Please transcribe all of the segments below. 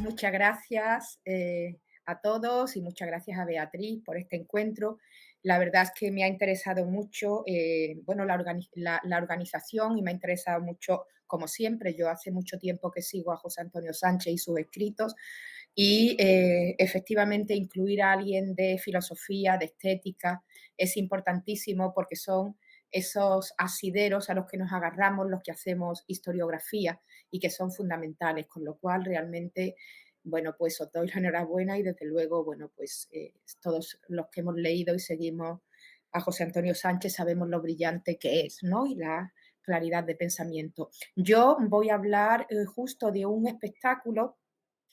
Muchas gracias a todos y muchas gracias a Beatriz por este encuentro. La verdad es que me ha interesado mucho, bueno, la organización y me ha interesado mucho, como siempre, yo hace mucho tiempo que sigo a José Antonio Sánchez y sus escritos y efectivamente incluir a alguien de filosofía, de estética, es importantísimo porque son esos asideros a los que nos agarramos los que hacemos historiografía y que son fundamentales, con lo cual realmente, bueno, pues os doy la enhorabuena y desde luego, bueno, pues todos los que hemos leído y seguimos a José Antonio Sánchez sabemos lo brillante que es, ¿no? Y la claridad de pensamiento. Yo voy a hablar justo de un espectáculo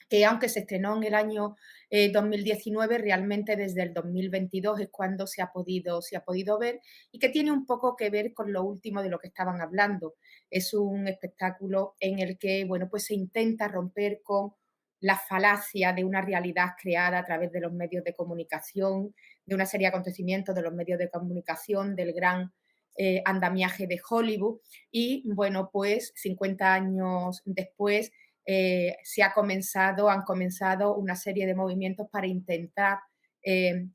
que aunque se estrenó en el año 2019, realmente desde el 2022 es cuando se ha podido ver y que tiene un poco que ver con lo último de lo que estaban hablando. Es un espectáculo en el que, bueno, pues se intenta romper con la falacia de una realidad creada a través de los medios de comunicación, de una serie de acontecimientos de los medios de comunicación, del gran andamiaje de Hollywood. Y bueno, pues 50 años después han comenzado una serie de movimientos para eh,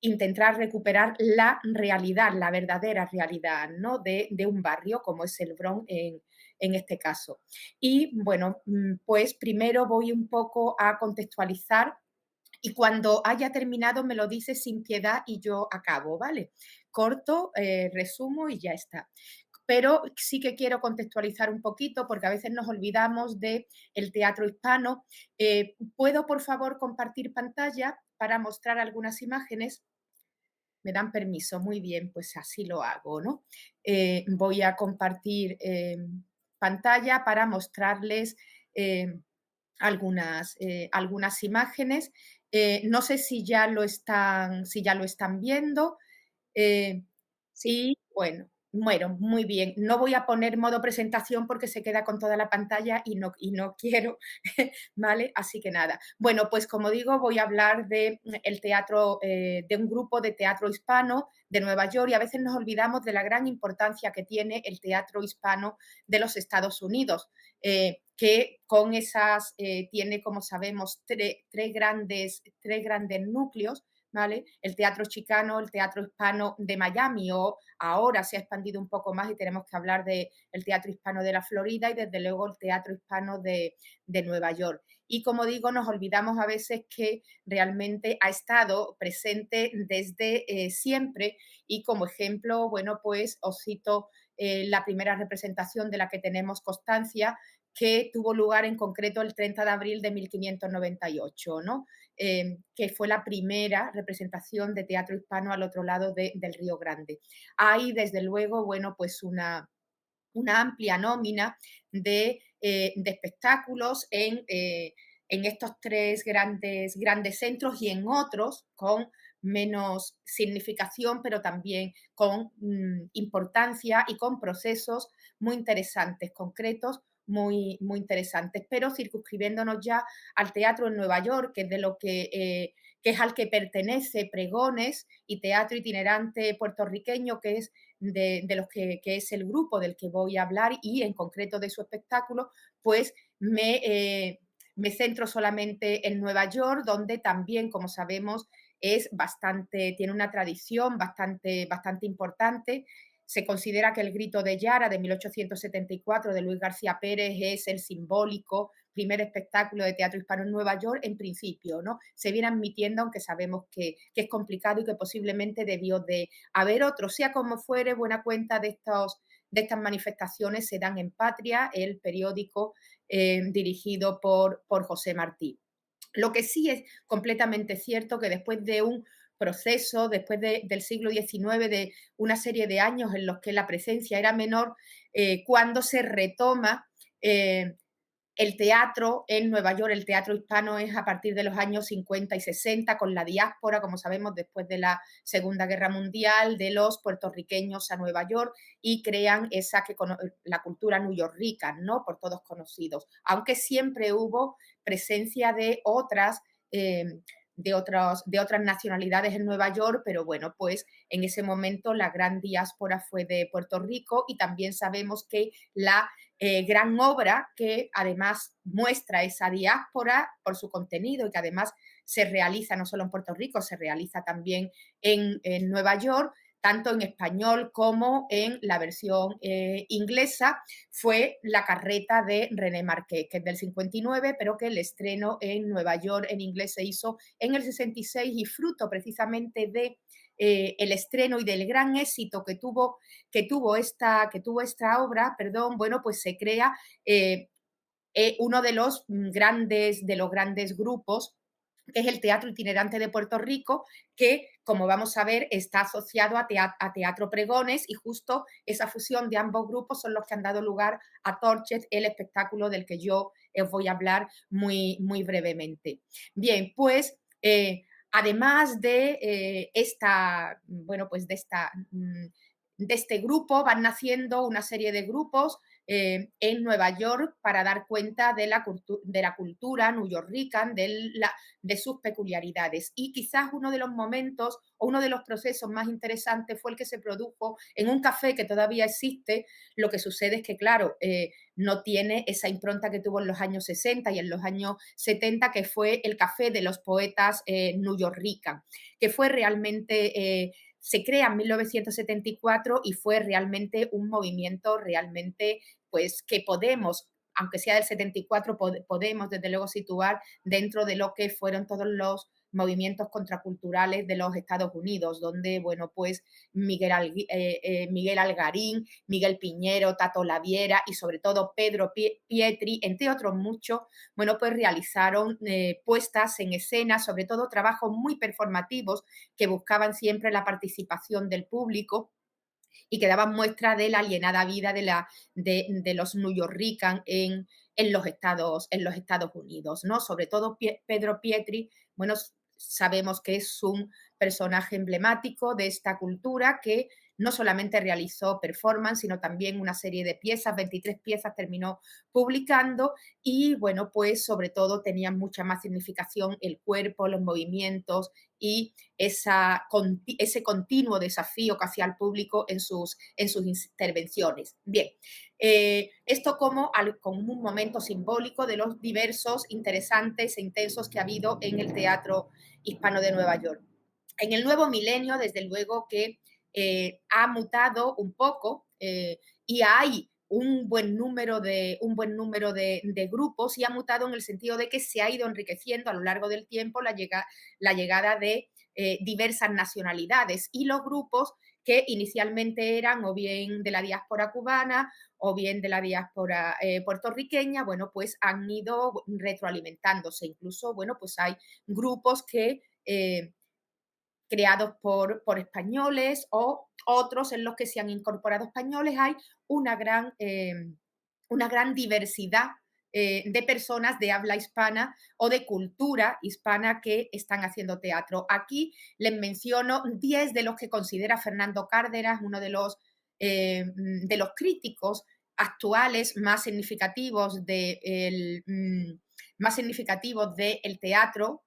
intentar recuperar la realidad, la verdadera realidad, ¿no? De un barrio como es el Bronx en este caso. Y bueno, pues primero voy un poco a contextualizar y cuando haya terminado me lo dices sin piedad y yo acabo, ¿vale? Corto, resumo y ya está. Pero sí que quiero contextualizar un poquito porque a veces nos olvidamos del teatro hispano. ¿Puedo, por favor, compartir pantalla para mostrar algunas imágenes? Me dan permiso, muy bien, pues así lo hago, ¿no? Voy a compartir pantalla para mostrarles eh, algunas imágenes. No sé si ya lo están viendo. Eh, Sí, y bueno, muy bien. No voy a poner modo presentación porque se queda con toda la pantalla y no quiero, ¿vale? Así que nada. Bueno, pues como digo, voy a hablar de el teatro, de un grupo de teatro hispano de Nueva York y a veces nos olvidamos de la gran importancia que tiene el teatro hispano de los Estados Unidos, que con esas, tiene, como sabemos, tres grandes núcleos, ¿vale? El teatro chicano, el teatro hispano de Miami o ahora se ha expandido un poco más y tenemos que hablar del teatro hispano de la Florida y desde luego el teatro hispano de Nueva York. Y como digo, nos olvidamos a veces que realmente ha estado presente desde siempre y como ejemplo, bueno, pues os cito la primera representación de la que tenemos constancia que tuvo lugar en concreto el 30 de abril de 1598, ¿no? Que fue la primera representación de teatro hispano al otro lado del Río Grande. Hay, desde luego, bueno, pues una amplia nómina de espectáculos en estos tres grandes centros y en otros con menos significación, pero también con importancia y con procesos muy interesantes, concretos, muy interesantes, pero circunscribiéndonos ya al teatro en Nueva York, que es de lo que es al que pertenece Pregones y Teatro Itinerante Puertorriqueño, que es de los que es el grupo del que voy a hablar y en concreto de su espectáculo, pues me centro solamente en Nueva York, donde también, como sabemos, tiene una tradición bastante importante. Se considera que el Grito de Yara de 1874 de Luis García Pérez es el simbólico primer espectáculo de teatro hispano en Nueva York en principio, ¿no? Se viene admitiendo, aunque sabemos que es complicado y que posiblemente debió de haber otro, sea como fuere, buena cuenta de estas manifestaciones se dan en Patria, el periódico dirigido por José Martí. Lo que sí es completamente cierto que después de un proceso, del siglo XIX, de una serie de años en los que la presencia era menor, cuando se retoma eh, el teatro en Nueva York, el teatro hispano es a partir de los años 50 y 60, con la diáspora, como sabemos, después de la Segunda Guerra Mundial, de los puertorriqueños a Nueva York y crean la cultura newyorrica, ¿no? Por todos conocidos. Aunque siempre hubo presencia de de otras nacionalidades en Nueva York, pero bueno, pues en ese momento la gran diáspora fue de Puerto Rico y también sabemos que la gran obra que además muestra esa diáspora por su contenido y que además se realiza no solo en Puerto Rico, se realiza también en Nueva York, tanto en español como en la versión inglesa, fue La carreta de René Marqués, que es del 59, pero que el estreno en Nueva York en inglés se hizo en el 66 y fruto precisamente de el estreno y del gran éxito que tuvo esta obra, perdón, bueno, pues se crea uno de los grandes grupos que es el Teatro Itinerante de Puerto Rico, que, como vamos a ver, está asociado a Teatro Pregones y justo esa fusión de ambos grupos son los que han dado lugar a Torches, el espectáculo del que yo os voy a hablar muy brevemente. Bien, pues además de bueno, pues de este grupo van naciendo una serie de grupos en Nueva York para dar cuenta de la cultura newyorrican, de sus peculiaridades. Y quizás uno de los momentos o uno de los procesos más interesantes fue el que se produjo en un café que todavía existe. Lo que sucede es que, claro, no tiene esa impronta que tuvo en los años 60 y en los años 70, que fue el Café de los Poetas newyorrican, que fue realmente se crea en 1974 y fue realmente un movimiento realmente pues que podemos, aunque sea del 74, podemos desde luego situar dentro de lo que fueron todos los movimientos contraculturales de los Estados Unidos, donde, bueno, pues Miguel Algarín, Miguel Piñero, Tato Laviera y sobre todo Pedro Pietri, entre otros muchos, bueno, pues realizaron puestas en escena, sobre todo trabajos muy performativos que buscaban siempre la participación del público y que daban muestra de la alienada vida de los newyorrican en los Estados Unidos, ¿no? Sobre todo Pedro Pietri, bueno, sabemos que es un personaje emblemático de esta cultura que no solamente realizó performance, sino también una serie de piezas, 23 piezas terminó publicando y, bueno, pues sobre todo tenían mucha más significación el cuerpo, los movimientos y ese continuo desafío que hacía el público en sus intervenciones. Bien, esto como un momento simbólico de los diversos, interesantes e intensos que ha habido en el teatro hispano de Nueva York. En el nuevo milenio, desde luego que ha mutado un poco y hay un buen número de grupos y ha mutado en el sentido de que se ha ido enriqueciendo a lo largo del tiempo la llegada de diversas nacionalidades y los grupos que inicialmente eran o bien de la diáspora cubana o bien de la diáspora puertorriqueña, bueno, pues han ido retroalimentándose. Incluso, bueno, pues hay grupos que creados por españoles o otros en los que se han incorporado españoles. Hay una gran, eh, una gran diversidad de personas de habla hispana o de cultura hispana que están haciendo teatro. Aquí les menciono 10 de los que considera Fernando Cárdenas, uno de los críticos actuales más significativos más significativos del teatro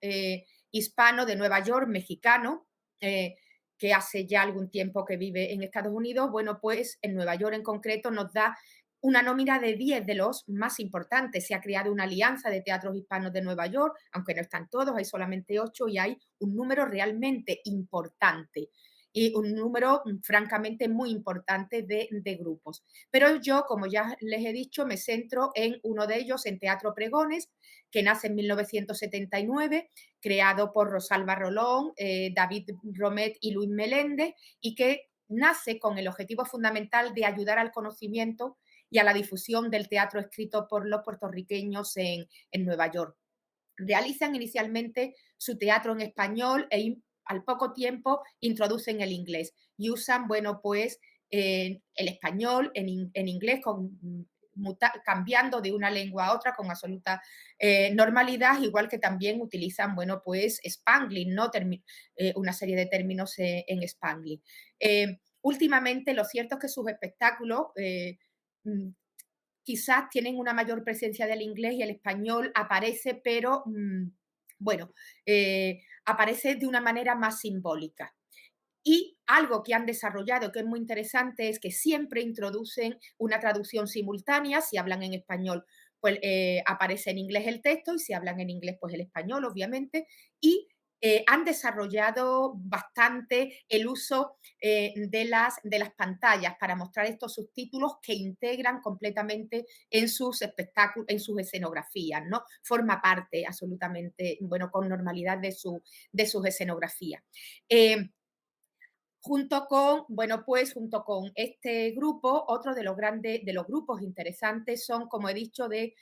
hispano de Nueva York, mexicano, eh, que hace ya algún tiempo que vive en Estados Unidos. Bueno, pues en Nueva York en concreto nos da una nómina de 10 de los más importantes. Se ha creado una alianza de teatros hispanos de Nueva York, aunque no están todos, hay solamente 8 y hay un número realmente importante y un número francamente muy importante de grupos. Pero yo, como ya les he dicho, me centro en uno de ellos, en Teatro Pregones, que nace en 1979, creado por Rosalba Rolón, David Romet y Luis Meléndez, y que nace con el objetivo fundamental de ayudar al conocimiento y a la difusión del teatro escrito por los puertorriqueños en Nueva York. Realizan inicialmente su teatro en español al poco tiempo introducen el inglés y usan, bueno, pues el español en inglés cambiando de una lengua a otra con absoluta normalidad, igual que también utilizan, bueno, pues Spanglish, ¿no? Una serie de términos en Spanglish. Últimamente, lo cierto es que sus espectáculos mm, quizás tienen una mayor presencia del inglés y el español aparece, pero Bueno, aparece de una manera más simbólica. Y algo que han desarrollado que es muy interesante es que siempre introducen una traducción simultánea. Si hablan en español, pues aparece en inglés el texto, y si hablan en inglés, pues el español, obviamente. Y han desarrollado bastante el uso de las pantallas para mostrar estos subtítulos que integran completamente en sus espectáculos, en sus escenografías, ¿no? Forma parte absolutamente, bueno, con normalidad de sus escenografías. Eh, junto con este grupo, otro de los grandes, de los grupos interesantes son, como he dicho, de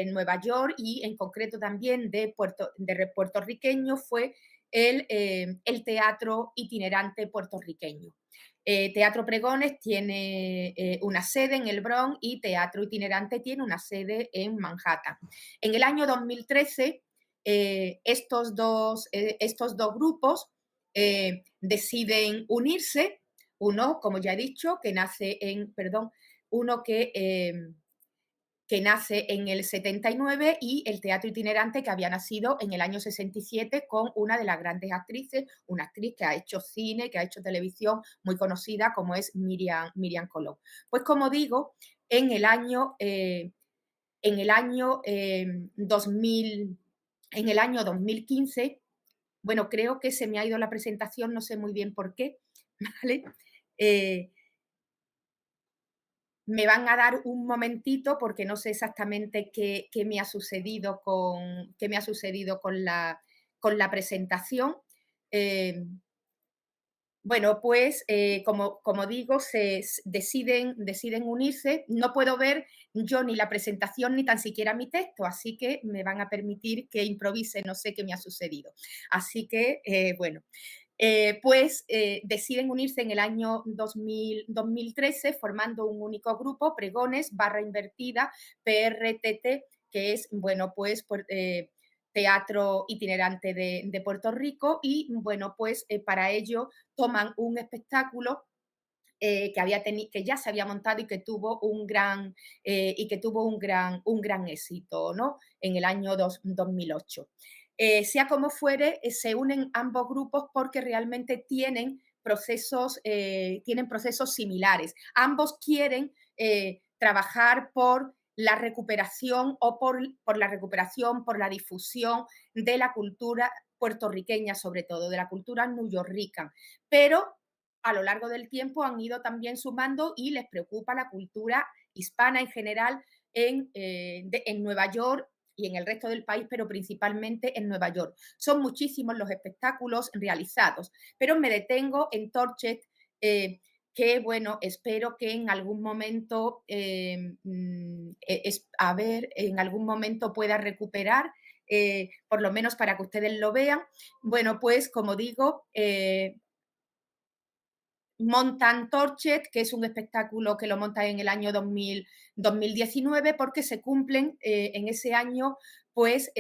Nueva York, y en concreto también de puertorriqueño, fue el teatro itinerante puertorriqueño. Teatro Pregones tiene una sede en el Bronx, y Teatro Itinerante tiene una sede en Manhattan. En el año 2013, estos dos grupos deciden unirse. Uno, como ya he dicho, que nace en, perdón, uno que nace en el 79, y el teatro itinerante, que había nacido en el año 67 con una de las grandes actrices, una actriz que ha hecho cine, que ha hecho televisión, muy conocida, como es Miriam Colón. Pues como digo, en el año, en el año 2000, en el año 2015, bueno, creo que se me ha ido la presentación, no sé muy bien por qué, ¿vale? Eh, Me van a dar un momentito porque no sé exactamente qué me ha sucedido con la presentación. Eh, bueno, pues como digo, deciden unirse. No puedo ver yo ni la presentación ni tan siquiera mi texto, así que me van a permitir que improvise, no sé qué me ha sucedido. Así que, bueno, deciden unirse en el año 2013, formando un único grupo, Pregones barra invertida, PRTT, que es, bueno, pues Teatro Itinerante de Puerto Rico. Y bueno, pues para ello toman un espectáculo que ya se había montado, y que tuvo un gran éxito, ¿no? En el año 2008. Sea como fuere, se unen ambos grupos porque realmente tienen procesos similares. Ambos quieren trabajar por la recuperación, por la difusión de la cultura puertorriqueña, sobre todo, de la cultura newyorrica. Pero a lo largo del tiempo han ido también sumando, y les preocupa la cultura hispana en general en Nueva York y en el resto del país, pero principalmente en Nueva York. Son muchísimos los espectáculos realizados, pero me detengo en Torchet, que bueno, espero que en algún momento, a ver, en algún momento pueda recuperar, por lo menos para que ustedes lo vean. Bueno, pues como digo, montan Torchet, que es un espectáculo que lo montan en el año 2019, porque se cumplen en ese año, pues,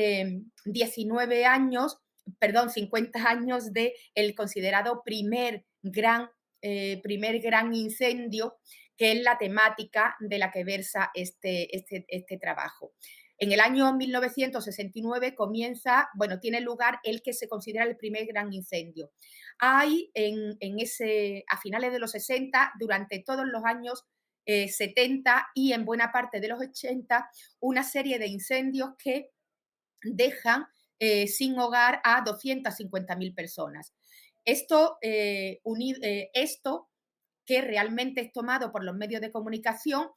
19 años, perdón, 50 años de el considerado primer gran incendio, que es la temática de la que versa este trabajo. En el año 1969 tiene lugar el que se considera el primer gran incendio. Hay a finales de los 60, durante todos los años 70 y en buena parte de los 80, una serie de incendios que dejan sin hogar a 250.000 personas. Esto que realmente es tomado por los medios de comunicación,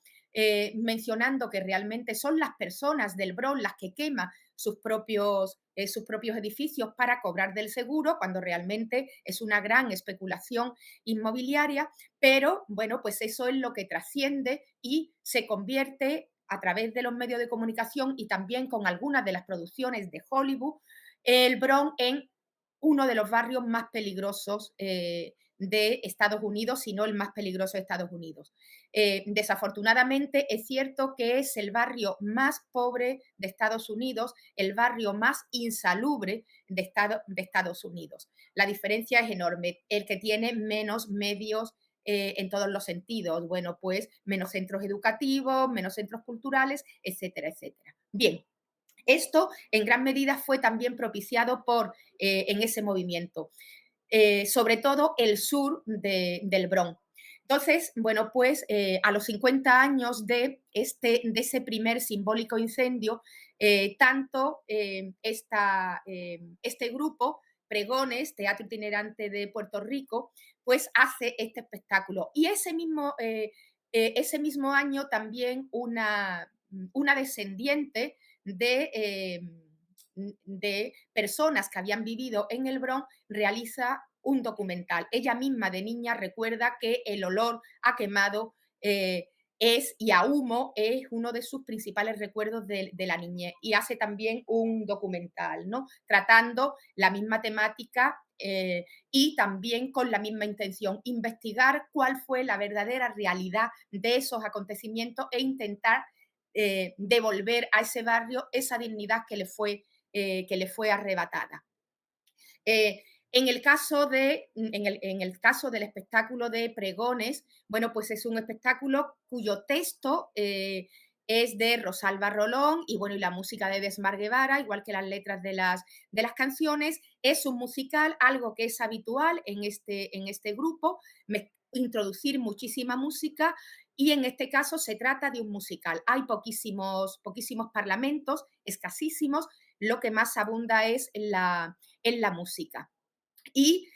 mencionando que realmente son las personas del Bronx las que queman sus propios edificios para cobrar del seguro, cuando realmente es una gran especulación inmobiliaria. Pero bueno, pues eso es lo que trasciende y se convierte, a través de los medios de comunicación y también con algunas de las producciones de Hollywood, el Bronx en uno de los barrios más peligrosos de Estados Unidos, si no el más peligroso de Estados Unidos. Desafortunadamente, es cierto que es el barrio más pobre de Estados Unidos, el barrio más insalubre de Estados Unidos. La diferencia es enorme. El que tiene menos medios en todos los sentidos, bueno, pues menos centros educativos, menos centros culturales, etcétera, etcétera. Bien, Esto en gran medida fue también propiciado por, en ese movimiento, sobre todo el sur del Bronx. Entonces, bueno, pues a los 50 años de ese primer simbólico incendio, este grupo, Pregones, Teatro Itinerante de Puerto Rico, pues hace este espectáculo. Y ese mismo año también una descendiente de personas que habían vivido en el Bronx realiza un documental. Ella misma de niña recuerda que el olor a quemado y a humo es uno de sus principales recuerdos de la niñez, y hace también un documental, ¿no? Tratando la misma temática y también con la misma intención, investigar cuál fue la verdadera realidad de esos acontecimientos e intentar devolver a ese barrio esa dignidad que le fue arrebatada. Eh, en el caso del espectáculo de Pregones, bueno, pues es un espectáculo cuyo texto es de Rosalba Rolón y, bueno, y la música de Desmar Guevara, igual que las letras de las canciones. Es un musical, algo que es habitual en este grupo, introducir muchísima música, y en este caso se trata de un musical. Hay poquísimos parlamentos, escasísimos, lo que más abunda es en la música. Y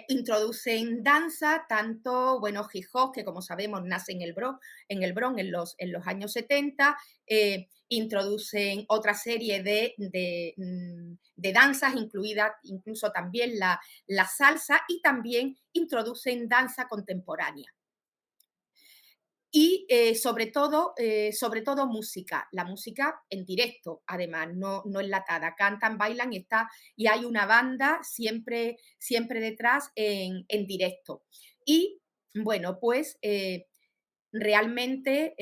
introducen danza, tanto, bueno, hip hop, que como sabemos nace Bronx en los años 70, introducen otra serie de danzas, incluida incluso también la salsa, y también introducen danza contemporánea. Y sobre todo música, la música en directo, además, no enlatada. Cantan, bailan y hay una banda siempre detrás en directo. Y bueno, pues realmente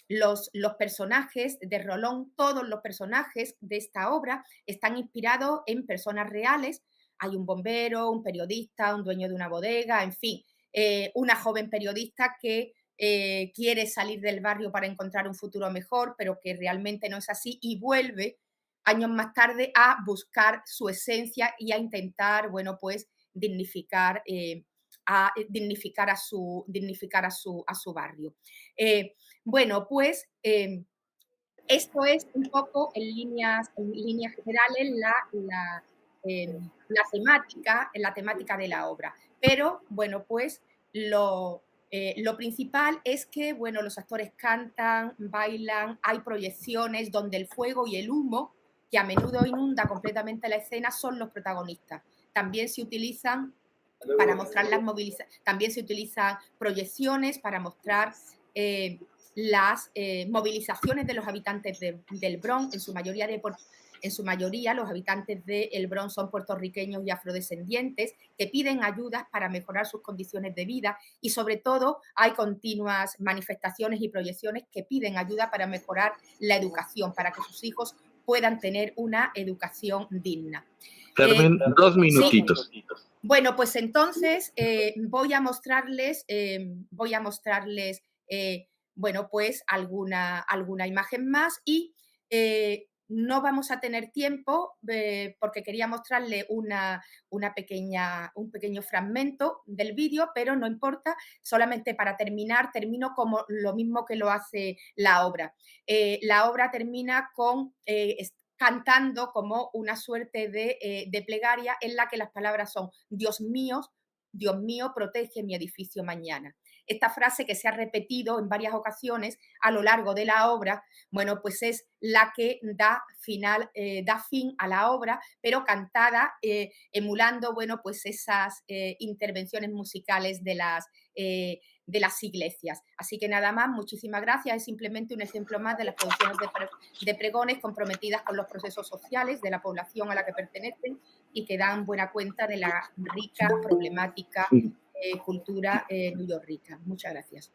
los personajes de Rolón, todos los personajes de esta obra están inspirados en personas reales. Hay un bombero, un periodista, un dueño de una bodega, en fin, una joven periodista que quiere salir del barrio para encontrar un futuro mejor, pero que realmente no es así, y vuelve años más tarde a buscar su esencia y a intentar, bueno, pues dignificar, a su barrio. Bueno, pues esto es un poco en líneas generales la temática de la obra. Pero, bueno, pues lo principal es que, bueno, los actores cantan, bailan, hay proyecciones donde el fuego y el humo, que a menudo inunda completamente la escena, son los protagonistas. También se utilizan también se utilizan proyecciones para mostrar las movilizaciones de los habitantes del Bronx, en su mayoría los habitantes del Bronx son puertorriqueños y afrodescendientes que piden ayudas para mejorar sus condiciones de vida, y sobre todo hay continuas manifestaciones y proyecciones que piden ayuda para mejorar la educación, para que sus hijos puedan tener una educación digna. Carmen, 2 minutitos. Sí. Bueno, pues entonces voy a mostrarles bueno, pues alguna imagen más, y no vamos a tener tiempo porque quería mostrarle un pequeño fragmento del vídeo, pero no importa, solamente para termino como lo mismo que lo hace la obra. La obra termina con cantando como una suerte de plegaria en la que las palabras son: Dios mío, protege mi edificio mañana. Esta frase, que se ha repetido en varias ocasiones a lo largo de la obra, bueno, pues es la que da fin a la obra, pero cantada, emulando, bueno, pues esas intervenciones musicales de las iglesias. Así que nada más, muchísimas gracias. Es simplemente un ejemplo más de las producciones de Pregones comprometidas con los procesos sociales de la población a la que pertenecen y que dan buena cuenta de la rica problemática cultura newyorrica. Muchas gracias.